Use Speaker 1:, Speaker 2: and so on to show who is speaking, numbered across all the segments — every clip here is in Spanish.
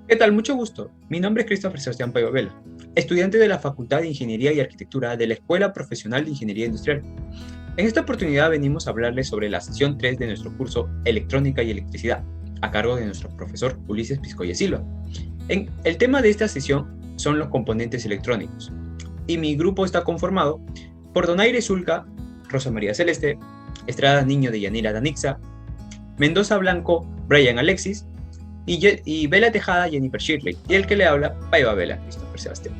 Speaker 1: ¿Qué tal? Mucho gusto. Mi nombre es Christopher Sebastián Paiva Vela, estudiante de la Facultad de Ingeniería y Arquitectura de la Escuela Profesional de Ingeniería Industrial. En esta oportunidad venimos a hablarles sobre la sesión 3 de nuestro curso Electrónica y Electricidad, a cargo de nuestro profesor Ulises Piscoya Silva. El tema de esta sesión son los componentes electrónicos, y mi grupo está conformado por Donaire Zulca, Rosa María Celeste, Estrada Niño de Yanira Danixa, Mendoza Blanco, Brian Alexis, y Vela Tejada, Jennifer Shirley, y el que le habla, Paiva Vela, Christopher Sebastián.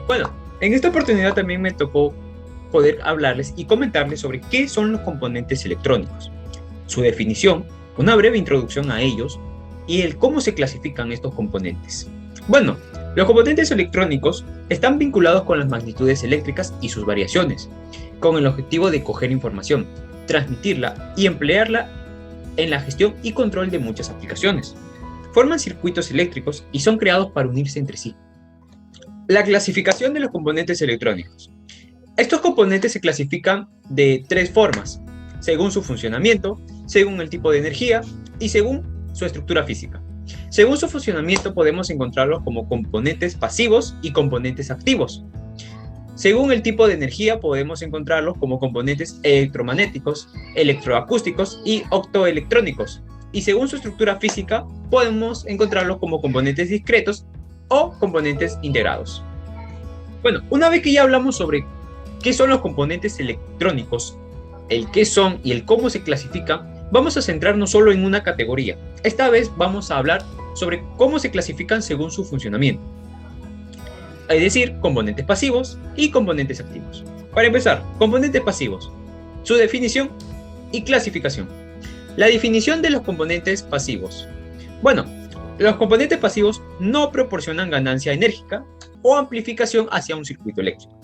Speaker 1: Bueno, en esta oportunidad también me tocó poder hablarles y comentarles sobre qué son los componentes electrónicos, su definición, una breve introducción a ellos y el cómo se clasifican estos componentes. Bueno, los componentes electrónicos están vinculados con las magnitudes eléctricas y sus variaciones, con el objetivo de coger información, transmitirla y emplearla en la gestión y control de muchas aplicaciones. Forman circuitos eléctricos y son creados para unirse entre sí. La clasificación de los componentes electrónicos. Estos componentes se clasifican de tres formas, según su funcionamiento, según el tipo de energía y según su estructura física. Según su funcionamiento podemos encontrarlos como componentes pasivos y componentes activos. Según el tipo de energía podemos encontrarlos como componentes electromagnéticos, electroacústicos y optoelectrónicos. Y según su estructura física podemos encontrarlos como componentes discretos o componentes integrados. Bueno, una vez que ya hablamos sobre qué son los componentes electrónicos, el qué son y el cómo se clasifican, vamos a centrarnos solo en una categoría. Esta vez vamos a hablar sobre cómo se clasifican según su funcionamiento. Es decir, componentes pasivos y componentes activos. Para empezar, componentes pasivos, su definición y clasificación. La definición de los componentes pasivos. Bueno, los componentes pasivos no proporcionan ganancia enérgica o amplificación hacia un circuito eléctrico.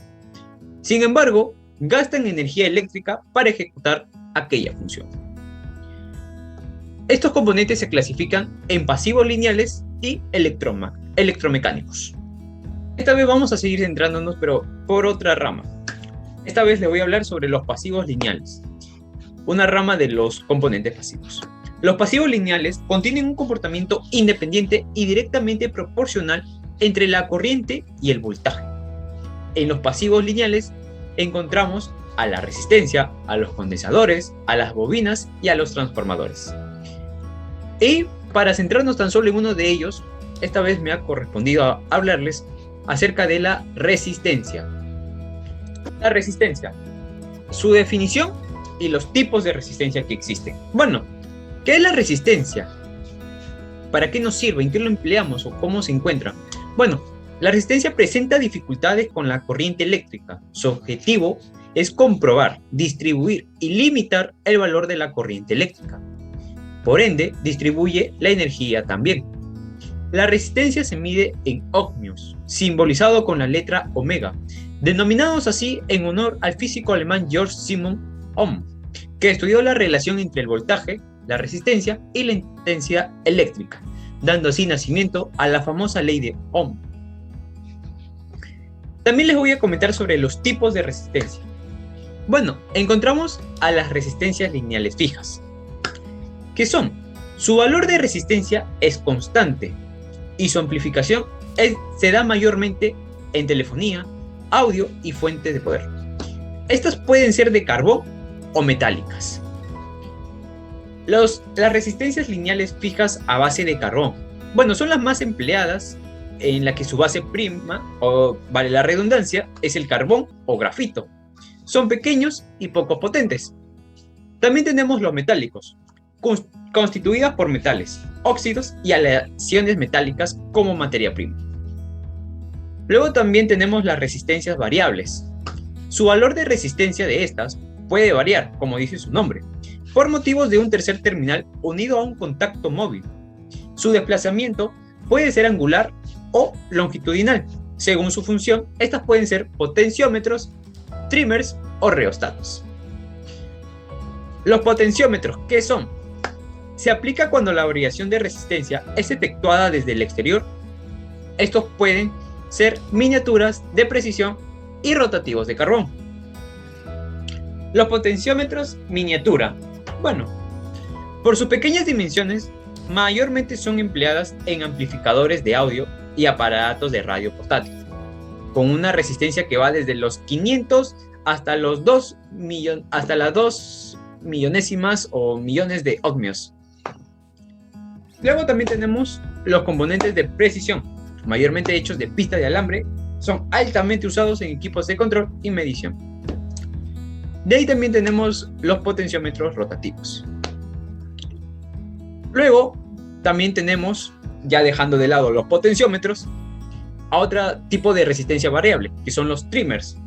Speaker 1: Sin embargo, gastan energía eléctrica para ejecutar aquella función. Estos componentes se clasifican en pasivos lineales y electromecánicos. Esta vez vamos a seguir centrándonos, pero por otra rama. Esta vez les voy a hablar sobre los pasivos lineales, una rama de los componentes pasivos. Los pasivos lineales contienen un comportamiento independiente y directamente proporcional entre la corriente y el voltaje. En los pasivos lineales encontramos a la resistencia, a los condensadores, a las bobinas y a los transformadores. Y para centrarnos tan solo en uno de ellos, esta vez me ha correspondido hablarles acerca de la resistencia. La resistencia, su definición y los tipos de resistencia que existen. Bueno, ¿qué es la resistencia? ¿Para qué nos sirve? ¿En qué lo empleamos o cómo se encuentra? Bueno, la resistencia presenta dificultades con la corriente eléctrica. Su objetivo es comprobar, distribuir y limitar el valor de la corriente eléctrica. Por ende, distribuye la energía también. La resistencia se mide en ohmios, simbolizado con la letra omega, denominados así en honor al físico alemán Georg Simon Ohm, que estudió la relación entre el voltaje, la resistencia y la intensidad eléctrica, dando así nacimiento a la famosa ley de Ohm. También les voy a comentar sobre los tipos de resistencia. Bueno, encontramos a las resistencias lineales fijas, que son, su valor de resistencia es constante, y su amplificación se da mayormente en telefonía, audio y fuentes de poder. Estas pueden ser de carbón o metálicas. Las resistencias lineales fijas a base de carbón, bueno, son las más empleadas, en la que su base prima, o vale la redundancia, es el carbón o grafito. Son pequeños y poco potentes. También tenemos los metálicos, constituidas por metales, óxidos y aleaciones metálicas como materia prima. Luego también tenemos las resistencias variables. Su valor de resistencia de estas puede variar, como dice su nombre, por motivos de un tercer terminal unido a un contacto móvil. Su desplazamiento puede ser angular o longitudinal. Según su función, estas pueden ser potenciómetros, trimmers o reostatos. Los potenciómetros, ¿qué son? Se aplica cuando la variación de resistencia es efectuada desde el exterior. Estos pueden ser miniaturas de precisión y rotativos de carbón. Los potenciómetros miniatura. Bueno, por sus pequeñas dimensiones mayormente son empleadas en amplificadores de audio y aparatos de radio portátil, con una resistencia que va desde los 500 hasta las 2 millonésimas o millones de ohmios. Luego también tenemos los componentes de precisión, mayormente hechos de pista de alambre, son altamente usados en equipos de control y medición. De ahí también tenemos los potenciómetros rotativos. Luego también tenemos, ya dejando de lado los potenciómetros, a otro tipo de resistencia variable, que son los trimmers.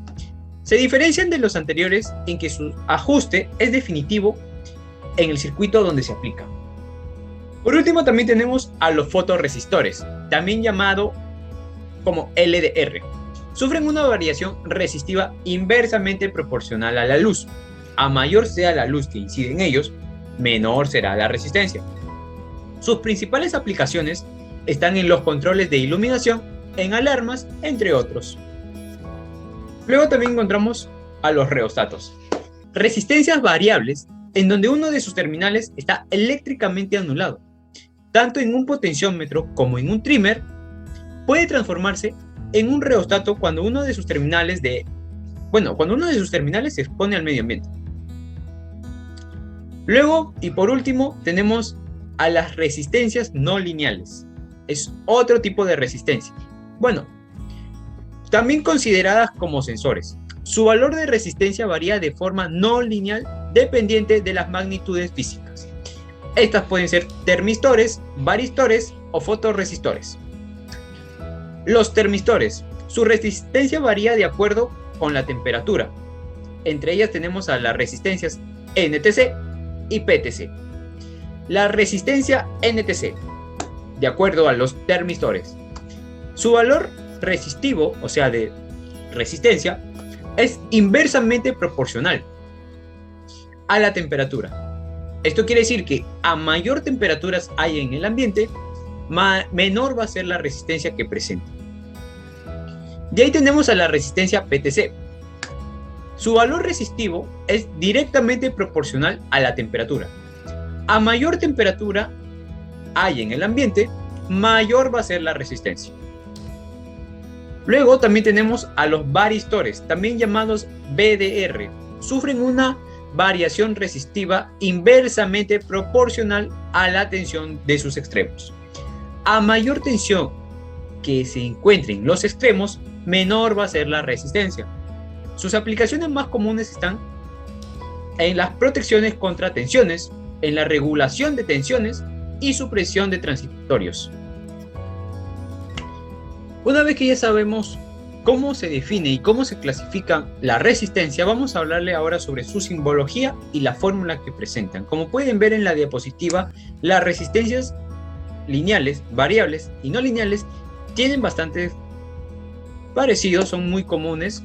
Speaker 1: Se diferencian de los anteriores en que su ajuste es definitivo en el circuito donde se aplica. Por último también tenemos a los fotorresistores, también llamado como LDR. Sufren una variación resistiva inversamente proporcional a la luz. A mayor sea la luz que incide en ellos, menor será la resistencia. Sus principales aplicaciones están en los controles de iluminación, en alarmas, entre otros. Luego también encontramos a los reostatos. Resistencias variables en donde uno de sus terminales está eléctricamente anulado. Tanto en un potenciómetro como en un trimmer, puede transformarse en un reostato cuando uno de sus terminales se expone al medio ambiente. Luego, y por último, tenemos a las resistencias no lineales. Es otro tipo de resistencia. Bueno, también consideradas como sensores. Su valor de resistencia varía de forma no lineal dependiente de las magnitudes físicas. Estas pueden ser termistores, varistores o fotorresistores. Los termistores. Su resistencia varía de acuerdo con la temperatura. Entre ellas tenemos a las resistencias NTC y PTC. La resistencia NTC, de acuerdo a los termistores. Su valor resistivo, o sea de resistencia, es inversamente proporcional a la temperatura. Esto quiere decir que a mayor temperaturas hay en el ambiente, menor va a ser la resistencia que presenta. De ahí tenemos a la resistencia PTC. Su valor resistivo es directamente proporcional a la temperatura. A mayor temperatura hay en el ambiente, mayor va a ser la resistencia. Luego también tenemos a los varistores, también llamados VDR. Sufren una variación resistiva inversamente proporcional a la tensión de sus extremos. A mayor tensión que se encuentre en los extremos, menor va a ser la resistencia. Sus aplicaciones más comunes están en las protecciones contra tensiones, en la regulación de tensiones y supresión de transitorios. Una vez que ya sabemos cómo se define y cómo se clasifica la resistencia, vamos a hablarle ahora sobre su simbología y la fórmula que presentan. Como pueden ver en la diapositiva, las resistencias lineales, variables y no lineales tienen bastante parecidos, son muy comunes.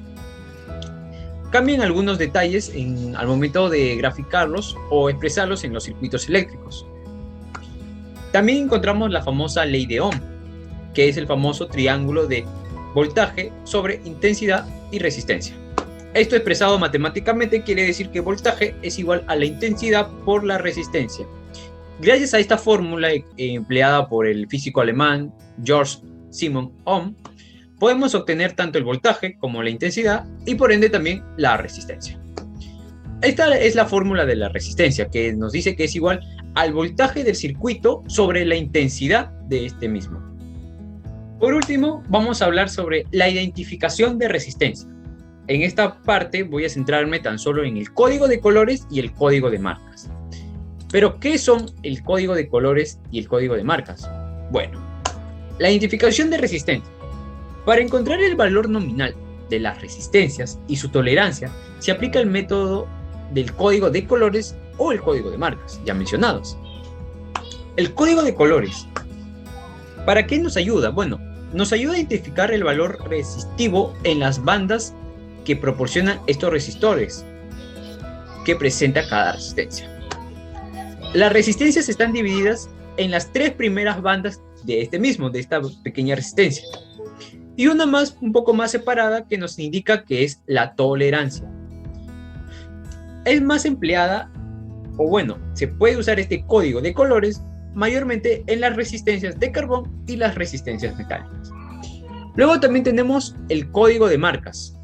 Speaker 1: Cambian algunos detalles al momento de graficarlos o expresarlos en los circuitos eléctricos. También encontramos la famosa ley de Ohm, que es el famoso triángulo de voltaje sobre intensidad y resistencia. Esto expresado matemáticamente quiere decir que voltaje es igual a la intensidad por la resistencia. Gracias a esta fórmula empleada por el físico alemán Georg Simon Ohm, podemos obtener tanto el voltaje como la intensidad y por ende también la resistencia. Esta es la fórmula de la resistencia, que nos dice que es igual al voltaje del circuito sobre la intensidad de este mismo. Por último, vamos a hablar sobre la identificación de resistencia. En esta parte voy a centrarme tan solo en el código de colores y el código de marcas. Pero, ¿qué son el código de colores y el código de marcas? Bueno, la identificación de resistencia. Para encontrar el valor nominal de las resistencias y su tolerancia, se aplica el método del código de colores o el código de marcas, ya mencionados. El código de colores, ¿para qué nos ayuda? Bueno, nos ayuda a identificar el valor resistivo en las bandas que proporcionan estos resistores que presenta cada resistencia. Las resistencias están divididas en las tres primeras bandas de esta pequeña resistencia, y una más, un poco más separada, que nos indica que es la tolerancia. Es más empleada, o bueno, se puede usar este código de colores mayormente en las resistencias de carbón y las resistencias metálicas. Luego también tenemos el código de marcas.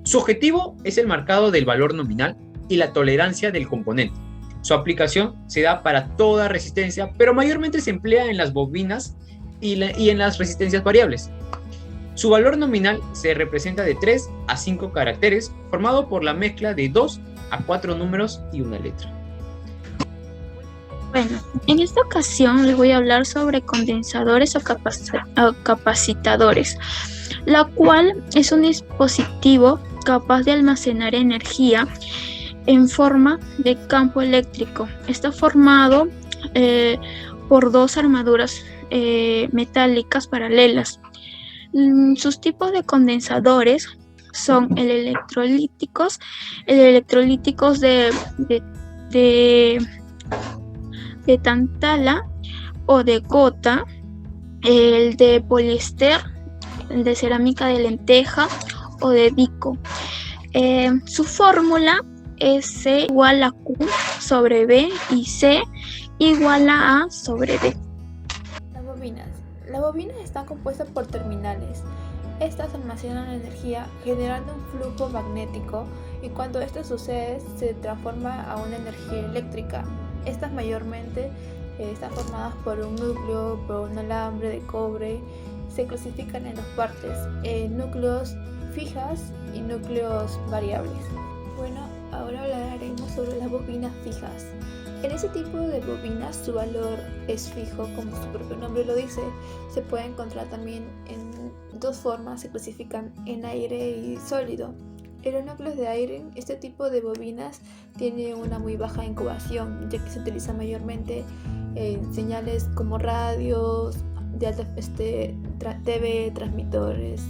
Speaker 1: Su objetivo es el marcado del valor nominal y la tolerancia del componente. Su aplicación se da para toda resistencia, pero mayormente se emplea en las bobinas y en las resistencias variables. Su valor nominal se representa de 3 a 5 caracteres, formado por la mezcla de 2 a 4 números y una letra.
Speaker 2: Bueno, en esta ocasión les voy a hablar sobre condensadores o capacitadores, la cual es un dispositivo capaz de almacenar energía en forma de campo eléctrico. Está formado por dos armaduras metálicas paralelas. Sus tipos de condensadores son el electrolíticos de tantala o de gota, el de poliéster, el de cerámica de lenteja o de bico. Su fórmula es C igual a Q sobre B y C igual a sobre D.
Speaker 3: Las bobinas están compuestas por terminales. Estas almacenan energía generando un flujo magnético y cuando esto sucede se transforma a una energía eléctrica. Estas mayormente están formadas por un núcleo, por un alambre de cobre. Se clasifican en dos partes, núcleos fijas y núcleos variables. Bueno, ahora hablaremos sobre las bobinas fijas. En ese tipo de bobinas su valor es fijo, como su propio nombre lo dice. Se puede encontrar también en dos formas, se clasifican en aire y sólido. En los núcleos de aire, este tipo de bobinas tiene una muy baja incubación, ya que se utiliza mayormente en señales como radios, de alta, TV, transmisores,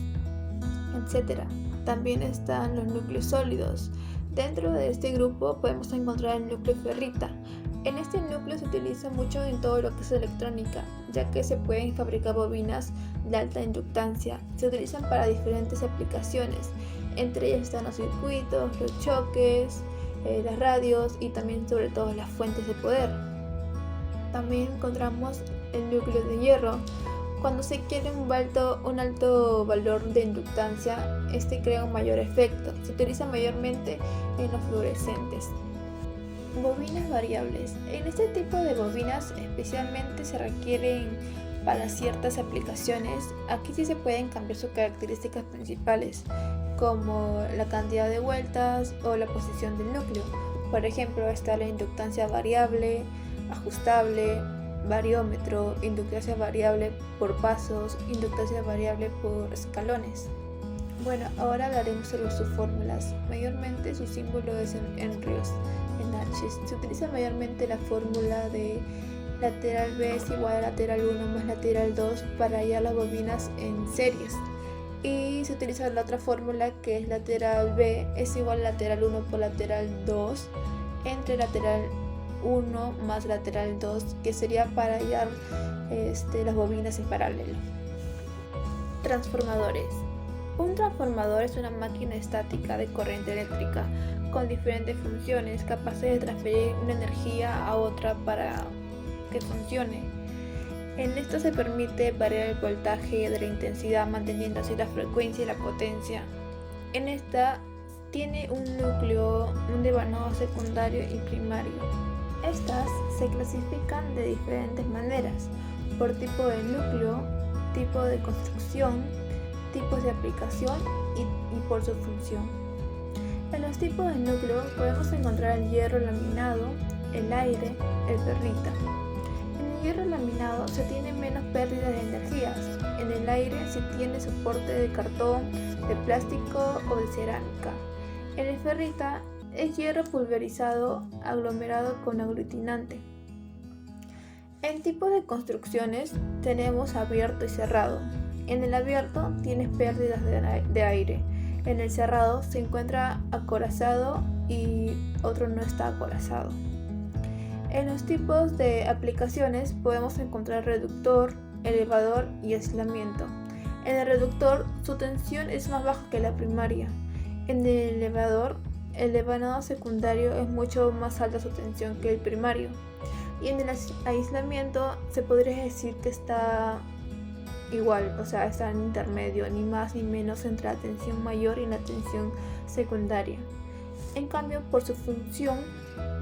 Speaker 3: etc. También están los núcleos sólidos. Dentro de este grupo podemos encontrar el núcleo ferrita. En este núcleo se utiliza mucho en todo lo que es electrónica, ya que se pueden fabricar bobinas de alta inductancia. Se utilizan para diferentes aplicaciones. Entre ellas están los circuitos, los choques, las radios y también sobre todo las fuentes de poder. También encontramos el núcleo de hierro. Cuando se quiere un alto valor de inductancia, este crea un mayor efecto. Se utiliza mayormente en los fluorescentes. Bobinas variables. En este tipo de bobinas especialmente se requieren para ciertas aplicaciones. Aquí sí se pueden cambiar sus características principales, como la cantidad de vueltas o la posición del núcleo. Por ejemplo, está la inductancia variable, ajustable, variómetro, inductancia variable por pasos, inductancia variable por escalones. Bueno, ahora hablaremos sobre sus fórmulas. Mayormente su símbolo es en Rios, en H. Se utiliza mayormente la fórmula de lateral B es igual a lateral 1 más lateral 2 para hallar las bobinas en series. Y se utiliza la otra fórmula que es lateral B es igual a lateral 1 por lateral 2 entre lateral 1 más lateral 2, que sería para hallar las bobinas en paralelo. Transformadores. Un transformador es una máquina estática de corriente eléctrica con diferentes funciones capaces de transferir una energía a otra para que funcione. En esto se permite variar el voltaje de la intensidad manteniendo así la frecuencia y la potencia. En esta tiene un núcleo, un devanado secundario y primario. Estas se clasifican de diferentes maneras, por tipo de núcleo, tipo de construcción, tipos de aplicación y por su función. En los tipos de núcleo podemos encontrar el hierro laminado, el aire, el ferrita. En el hierro laminado se tiene menos pérdida de energías. En el aire se tiene soporte de cartón, de plástico o de cerámica. En el ferrita es hierro pulverizado aglomerado con aglutinante. En tipo de construcciones tenemos abierto y cerrado. En el abierto tienes pérdidas de aire. En el cerrado se encuentra acorazado y otro no está acorazado. En los tipos de aplicaciones podemos encontrar reductor, elevador y aislamiento. En el reductor su tensión es más baja que la primaria. En el elevador el devanado secundario es mucho más alta su tensión que el primario. Y en el aislamiento se podría decir que está igual, o sea, está en intermedio, ni más ni menos entre la tensión mayor y la tensión secundaria. En cambio, por su función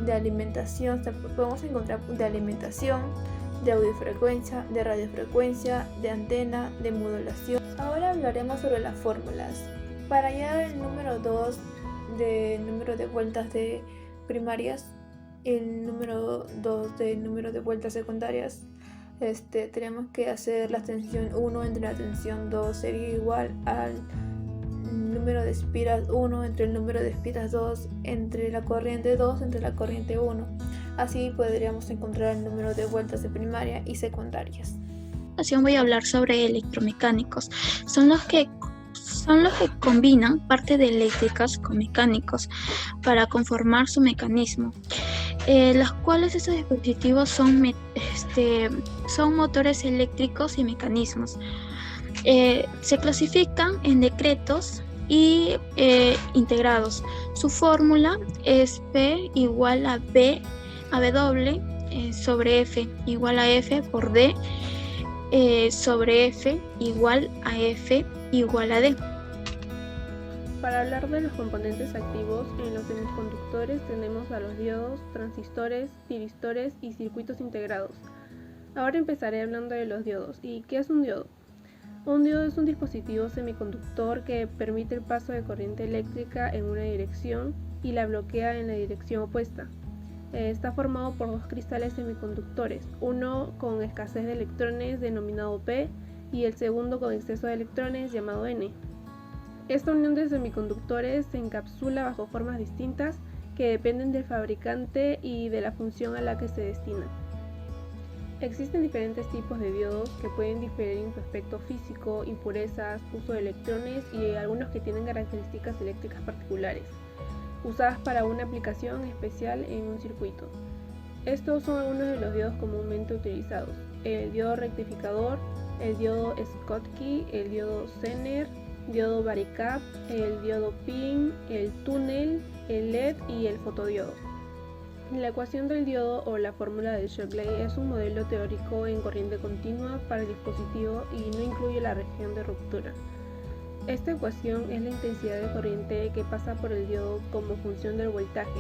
Speaker 3: de alimentación, podemos encontrar de alimentación, de audiofrecuencia, de radiofrecuencia, de antena, de modulación. Ahora hablaremos sobre las fórmulas. Para hallar el número 2 de número de vueltas de primarias, el número 2 del número de vueltas secundarias, tenemos que hacer la tensión 1 entre la tensión 2 sería igual al número de espiras 1 entre el número de espiras 2 entre la corriente 2 entre la corriente 1. Así podríamos encontrar el número de vueltas de primaria y secundarias.
Speaker 2: A continuación voy a hablar sobre electromecánicos. Son los que combinan parte de eléctricas con mecánicos para conformar su mecanismo. Los cuales estos dispositivos son motores eléctricos y mecanismos. Se clasifican en decretos y integrados. Su fórmula es P igual a W sobre F igual a F por D sobre F igual a F igual a D.
Speaker 4: Para hablar de los componentes activos, en los semiconductores tenemos a los diodos, transistores, tiristores y circuitos integrados. Ahora empezaré hablando de los diodos. ¿Y qué es un diodo? Un diodo es un dispositivo semiconductor que permite el paso de corriente eléctrica en una dirección y la bloquea en la dirección opuesta. Está formado por dos cristales semiconductores, uno con escasez de electrones denominado P y el segundo con exceso de electrones llamado N. Esta unión de semiconductores se encapsula bajo formas distintas que dependen del fabricante y de la función a la que se destina. Existen diferentes tipos de diodos que pueden diferir en su aspecto físico, impurezas, uso de electrones y algunos que tienen características eléctricas particulares, usadas para una aplicación especial en un circuito. Estos son algunos de los diodos comúnmente utilizados: el diodo rectificador, el diodo Schottky, el diodo Zener, diodo varicap, el diodo PIN, el túnel, el LED y el fotodiodo. La ecuación del diodo o la fórmula de Shockley es un modelo teórico en corriente continua para el dispositivo y no incluye la región de ruptura. Esta ecuación es la intensidad de corriente que pasa por el diodo como función del voltaje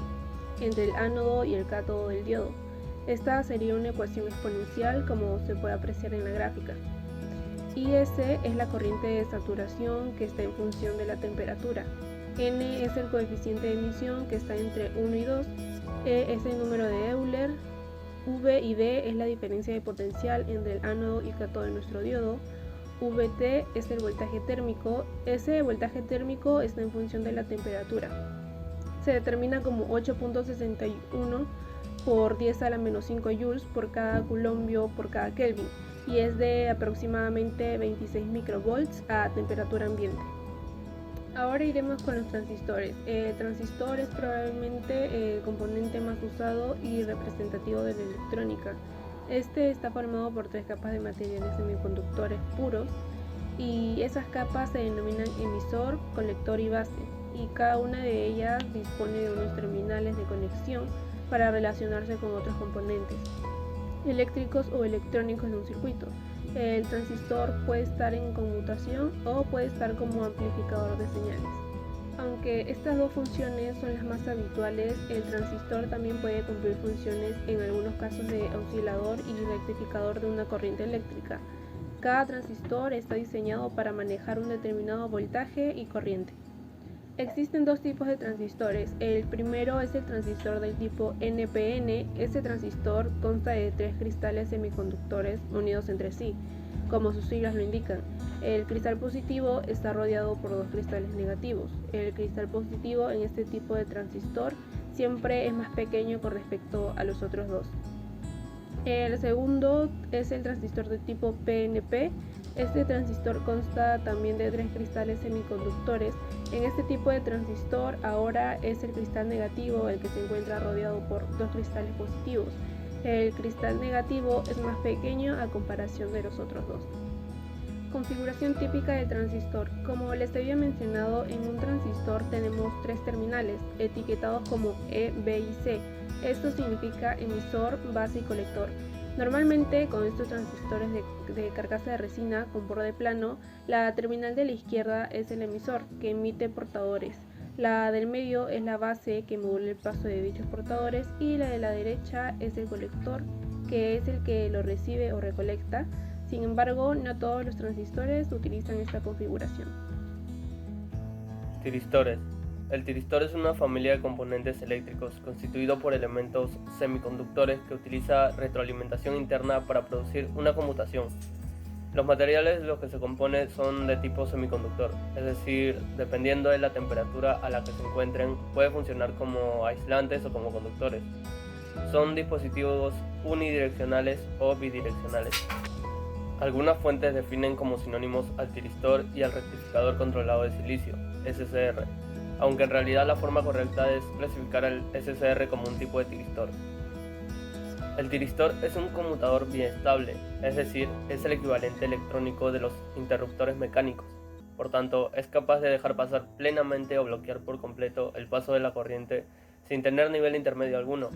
Speaker 4: entre el ánodo y el cátodo del diodo. Esta sería una ecuación exponencial, como se puede apreciar en la gráfica. IS es la corriente de saturación que está en función de la temperatura. N es el coeficiente de emisión que está entre 1 y 2. E es el número de Euler. V y D es la diferencia de potencial entre el ánodo y cátodo de nuestro diodo. VT es el voltaje térmico. Ese voltaje térmico está en función de la temperatura. Se determina como 8.61 por 10 a la menos 5 joules por cada coulombio por cada Kelvin y es de aproximadamente 26 microvolts a temperatura ambiente. Ahora iremos con los transistores. El transistor es probablemente el componente más usado y representativo de la electrónica. Este está formado por 3 capas de materiales semiconductores puros y esas capas se denominan emisor, colector y base, y cada una de ellas dispone de unos terminales de conexión para relacionarse con otros componentes eléctricos o electrónicos de un circuito. El transistor puede estar en conmutación o puede estar como amplificador de señales. Aunque estas dos funciones son las más habituales, el transistor también puede cumplir funciones en algunos casos de oscilador y rectificador de una corriente eléctrica. Cada transistor está diseñado para manejar un determinado voltaje y corriente. Existen dos tipos de transistores. El primero es el transistor del tipo NPN. Este transistor consta de 3 cristales semiconductores unidos entre sí, como sus siglas lo indican. El cristal positivo está rodeado por 2 cristales negativos. El cristal positivo en este tipo de transistor siempre es más pequeño con respecto a los otros dos. El segundo es el transistor de tipo PNP. Este transistor consta también de 3 cristales semiconductores. En este tipo de transistor ahora es el cristal negativo el que se encuentra rodeado por 2 cristales positivos. El cristal negativo es más pequeño a comparación de los otros dos. Configuración típica de transistor. Como les había mencionado, en un transistor tenemos 3 terminales, etiquetados como E, B y C. Esto significa emisor, base y colector. Normalmente con estos transistores de carcasa de resina con borde plano, la terminal de la izquierda es el emisor, que emite portadores. La del medio es la base, que modula el paso de dichos portadores, y la de la derecha es el colector, que es el que lo recibe o recolecta. Sin embargo, no todos los transistores utilizan esta configuración.
Speaker 5: Tiristores. El tiristor es una familia de componentes eléctricos constituido por elementos semiconductores que utiliza retroalimentación interna para producir una conmutación. Los materiales de los que se compone son de tipo semiconductor, es decir, dependiendo de la temperatura a la que se encuentren, puede funcionar como aislantes o como conductores. Son dispositivos unidireccionales o bidireccionales. Algunas fuentes definen como sinónimos al tiristor y al rectificador controlado de silicio, SCR, aunque en realidad la forma correcta es clasificar al SCR como un tipo de tiristor. El tiristor es un conmutador biestable, es decir, es el equivalente electrónico de los interruptores mecánicos. Por tanto, es capaz de dejar pasar plenamente o bloquear por completo el paso de la corriente sin tener nivel intermedio alguno,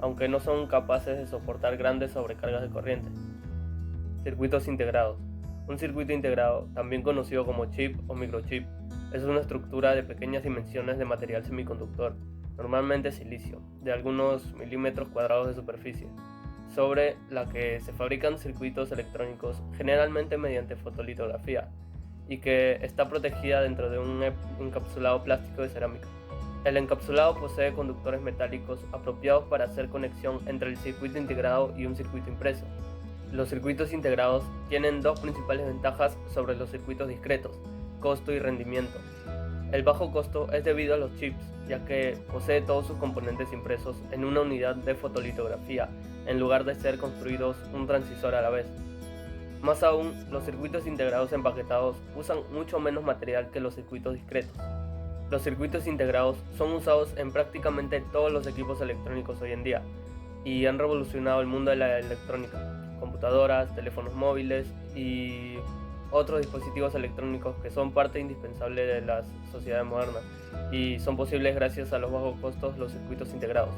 Speaker 5: aunque no son capaces de soportar grandes sobrecargas de corriente. Circuitos integrados. Un circuito integrado, también conocido como chip o microchip, es una estructura de pequeñas dimensiones de material semiconductor, normalmente silicio, de algunos milímetros cuadrados de superficie, sobre la que se fabrican circuitos electrónicos generalmente mediante fotolitografía, y que está protegida dentro de un encapsulado plástico de cerámica. El encapsulado posee conductores metálicos apropiados para hacer conexión entre el circuito integrado y un circuito impreso. Los circuitos integrados tienen dos principales ventajas sobre los circuitos discretos: costo y rendimiento. El bajo costo es debido a los chips, ya que posee todos sus componentes impresos en una unidad de fotolitografía, en lugar de ser construidos un transistor a la vez. Más aún, los circuitos integrados empaquetados usan mucho menos material que los circuitos discretos. Los circuitos integrados son usados en prácticamente todos los equipos electrónicos hoy en día, y han revolucionado el mundo de la electrónica. Computadoras, teléfonos móviles y otros dispositivos electrónicos que son parte indispensable de las sociedades modernas y son posibles gracias a los bajos costos de los circuitos integrados.